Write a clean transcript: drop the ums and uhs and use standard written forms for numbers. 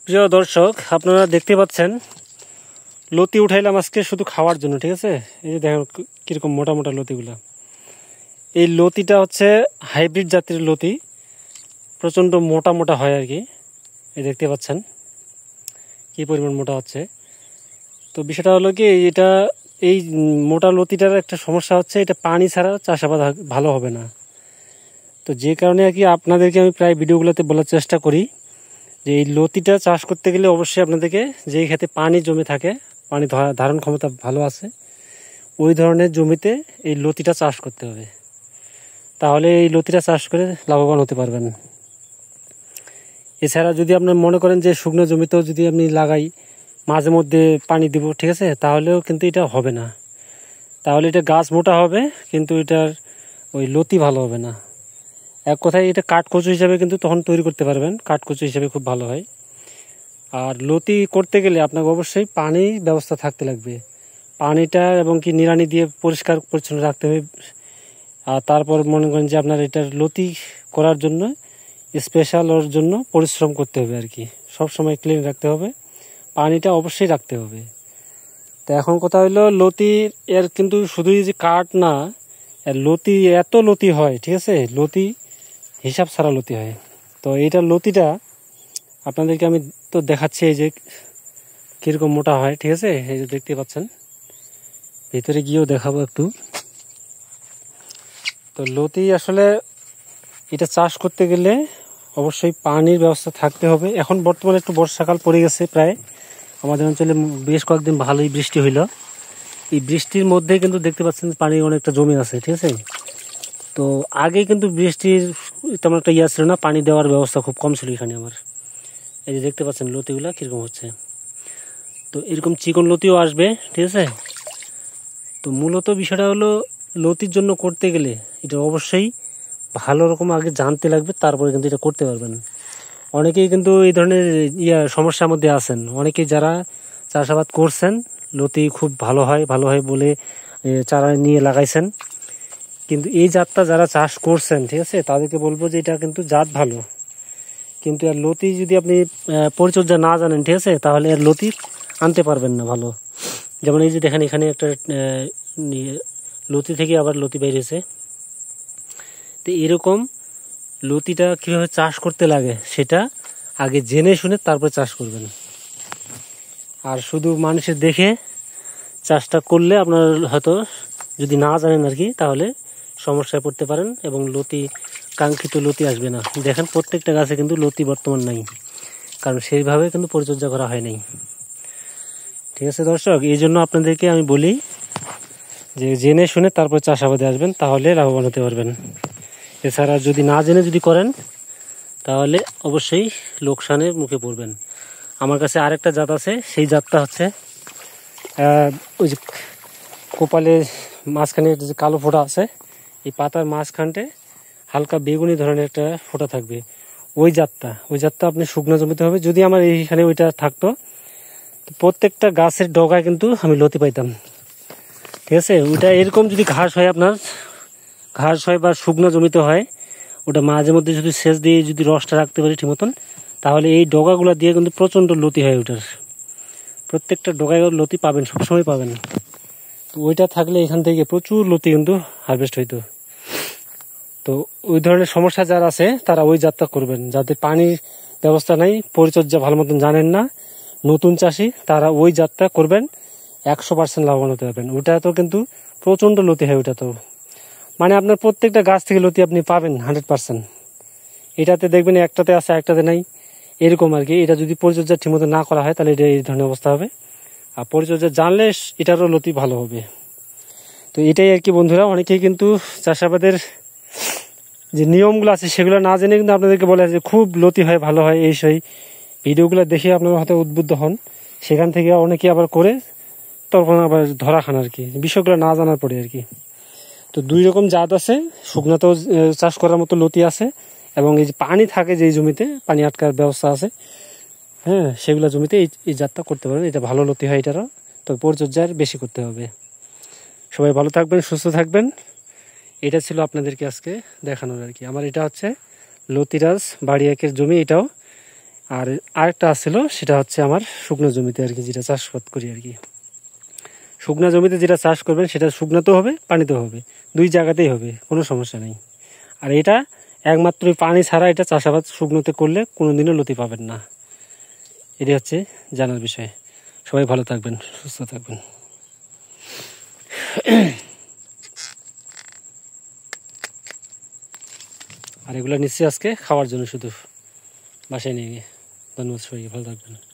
প্রিয় দর্শক, আপনারা দেখতে পাচ্ছেন লতি উঠাইলাম আজকে শুধু খাওয়ার জন্য। ঠিক আছে, এই যে দেখেন কিরকম মোটা মোটা লতিগুলা। এই লতিটা হচ্ছে হাইব্রিড জাতের লতি, প্রচণ্ড মোটা মোটা হয় আর কি। এই দেখতে পাচ্ছেন কি পরিমাণ মোটা হচ্ছে। তো বিষয়টা হলো কি, এটা এই মোটা লতিটার একটা সমস্যা হচ্ছে, এটা পানি ছাড়া চাষাবাদ ভালো হবে না। তো যে কারণে আর কি আপনাদেরকে আমি প্রায় ভিডিওগুলোতে বলার চেষ্টা করি যে এই লতিটা চাষ করতে গেলে অবশ্যই আপনাদেরকে যেই ক্ষেত্রে পানি জমে থাকে, পানি ধারণ ক্ষমতা ভালো আছে, ওই ধরনের জমিতে এই লতিটা চাষ করতে হবে। তাহলে এই লতিটা চাষ করে লাভবান হতে পারবেন। এছাড়া যদি আপনার মনে করেন যে শুকনো জমিতেও যদি আপনি লাগাই, মাঝে মধ্যে পানি দিব, ঠিক আছে, তাহলেও কিন্তু এটা হবে না। তাহলে এটা গাছ মোটা হবে কিন্তু এটার ওই লতি ভালো হবে না। এক কথায় এটা কাঠকচু হিসাবে কিন্তু তখন তৈরি করতে পারবেন, কাঠকচু হিসাবে খুব ভালো হয়। আর লতি করতে গেলে আপনাকে অবশ্যই পানির ব্যবস্থা থাকতে লাগবে। পানিটা এবং কি নিড়ানি দিয়ে পরিষ্কার পরিচ্ছন্ন রাখতে হবে। আর তারপর মনে করেন যে আপনার এটার লতি করার জন্য স্পেশাল ওর জন্য পরিশ্রম করতে হবে আর কি। সবসময় ক্লিন রাখতে হবে, পানিটা অবশ্যই রাখতে হবে। তো এখন কথা হলো লতি এর কিন্তু শুধুই যে কাঠ না, এর লতি এত লতি হয়, ঠিক আছে, লতি হিসাব ছাড়া লতি হয়। তো এইটা লতিটা আপনাদেরকে আমি তো দেখাচ্ছি, এই যে কীরকম মোটা হয়, ঠিক আছে, এই যে দেখতে পাচ্ছেন। ভিতরে গিয়েও দেখাবো একটু। তো লতি আসলে এটা চাষ করতে গেলে অবশ্যই পানির ব্যবস্থা থাকতে হবে। এখন বর্তমানে একটু বর্ষাকাল পড়ে গেছে, প্রায় আমাদের অঞ্চলে বেশ কয়েকদিন ভালোই বৃষ্টি হইল। এই বৃষ্টির মধ্যে কিন্তু দেখতে পাচ্ছেন পানি অনেকটা জমে আছে, ঠিক আছে। তো আগে কিন্তু বৃষ্টির তেমন একটা ইয়া ছিল না, পানি দেওয়ার ব্যবস্থা খুব কম ছিল এখানে আমার। এই যে দেখতে পাচ্ছেন লতিগুলা কীরকম হচ্ছে। তো এরকম চিকন লতিও আসবে, ঠিক আছে। তো মূলত বিষয়টা হলো লতির জন্য করতে গেলে এটা অবশ্যই ভালো রকম আগে জানতে লাগবে, তারপরে কিন্তু এটা করতে পারবেন। অনেকেই কিন্তু এই ধরনের সমস্যার মধ্যে আছেন। অনেকেই যারা চাষাবাদ করছেন, লতি খুব ভালো হয় বলে চারা নিয়ে লাগাইছেন, কিন্তু এই জাতটা যারা চাষ করছেন, ঠিক আছে, তাদেরকে বলবো যে এটা কিন্তু জাত ভালো, কিন্তু এর লতি যদি আপনি পরিচর্যা না জানেন, ঠিক আছে, তাহলে এর লতি আনতে পারবেন না ভালো। যেমন এই যে দেখেন এখানে একটা লতি থেকে আবার লতি বেরিয়েছে। তো এরকম লতিটা কীভাবে চাষ করতে লাগে সেটা আগে জেনে শুনে তারপর চাষ করবেন। আর শুধু মানুষের দেখে চাষটা করলে আপনার হয়তো যদি না জানেন আর কি, তাহলে সমস্যায় পড়তে পারেন এবং লতি কাঙ্ক্ষিত লতি আসবে না। দেখেন প্রত্যেকটা গাছে কিন্তু লতি বর্তমান নাই, কারণ সেইভাবে কিন্তু পরিচর্যা করা হয় নাই। ঠিক আছে দর্শক, এই জন্য আপনাদেরকে আমি বলি যে জেনে শুনে তারপর চাষাবাদে আসবেন, তাহলে লাভবান হতে পারবেন। এছাড়া যদি না জেনে যদি করেন তাহলে অবশ্যই লোকসানের মুখে পড়বেন। আমার কাছে আরেকটা জাত আছে, সেই জাতটা হচ্ছে ওই যে কপালের মাঝখানে যে কালো ফোঁটা আছে, এই পাতার মাঝখানটে হালকা বেগুনি ধরনের একটা ফোঁটা থাকবে, ওই জাতটা আপনি শুকনো জমিতে হবে। যদি আমার এইখানে ওইটা থাকতো, প্রত্যেকটা গাছের ডগায় কিন্তু আমি লতি পাইতাম, ঠিক আছে। ওইটা এরকম যদি ঘাস হয় বা শুকনো জমিতে হয়, ওটা মাঝে মধ্যে যদি সেচ দিয়ে যদি রসটা রাখতে পারি ঠিক মতন, তাহলে এই ডগাগুলো দিয়ে কিন্তু প্রচণ্ড লতি হয়। ওটার প্রত্যেকটা ডগায় লতি পাবেন, সবসময় পাবেন। তো ওইটা থাকলে এখান থেকে প্রচুর লতি কিন্তু হারভেস্ট হইতো। তো ওই ধরনের সমস্যা যারা আছে তারা ওই জাতটা করবেন, যাদের পানির ব্যবস্থা নাই, পরিচর্যা ভালো মতন জানেন না, নতুন চাষি, তারা ওই জাতটা করবেন, 100% লাভবান হতে পারবেন। ওটা তো কিন্তু প্রচণ্ড লতি হয়, ওটা তো মানে আপনার প্রত্যেকটা গাছ থেকে লতি আপনি পাবেন 100%। এটাতে দেখবেন একটাতে আছে একটাতে নাই, এরকম আর কি। এটা যদি পরিচর্যা ঠিকমতো না করা হয় তাহলে এটা এই ধরনের অবস্থা হবে। আর পরিচর্যা জানলে এটারও লতি ভালো হবে। তো এটাই আর কি বন্ধুরা, অনেকেই কিন্তু চাষাবাদের যে নিয়মগুলো আছে সেগুলো না জেনে কিন্তু আপনাদেরকে বলে যে খুব লতি হয়, ভালো হয়, এই সেই ভিডিওগুলো দেখে আপনারা হয়তো উদ্বুদ্ধ হন, সেখান থেকে অনেকে আবার করে তখন আবার ধরা খান আর কি, বিষয়গুলো না জানার পরে আর কি। তো দুই রকম জাত আছে, শুকনাতেও চাষ করার মতো লতি আছে, এবং এই যে পানি থাকে যেই জমিতে পানি আটকার ব্যবস্থা আছে, হ্যাঁ, সেগুলো জমিতে এই জাতটা করতে পারেন। এটা ভালো লতি হয় এটারও, তবে পরিচর্যার বেশি করতে হবে। সবাই ভালো থাকবেন, সুস্থ থাকবেন। এটা ছিল আপনাদেরকে আজকে দেখানোর আর কি। আমার এটা হচ্ছে লতিরাজ বাড়ি একের জমি। এটাও আর আরেকটা ছিল, সেটা হচ্ছে আমার শুকনো জমিতে আর কি, যেটা চাষাবাদ করি আর কি। শুকনো জমিতে যেটা চাষ করবেন সেটা শুকনাতেও হবে, পানিতেও হবে, দুই জায়গাতেই হবে, কোনো সমস্যা নেই। আর এটা একমাত্র পানি ছাড়া এটা চাষাবাদ শুকনোতে করলে কোনোদিনও লতি পাবেন না। এটাই হচ্ছে জানার বিষয়। সবাই ভালো থাকবেন, সুস্থ থাকবেন। আর এগুলো নিচ্ছি আজকে খাওয়ার জন্য, শুধু বাসায় নিয়ে গিয়ে। ধন্যবাদ সবাইকে, ভালো থাকবেন।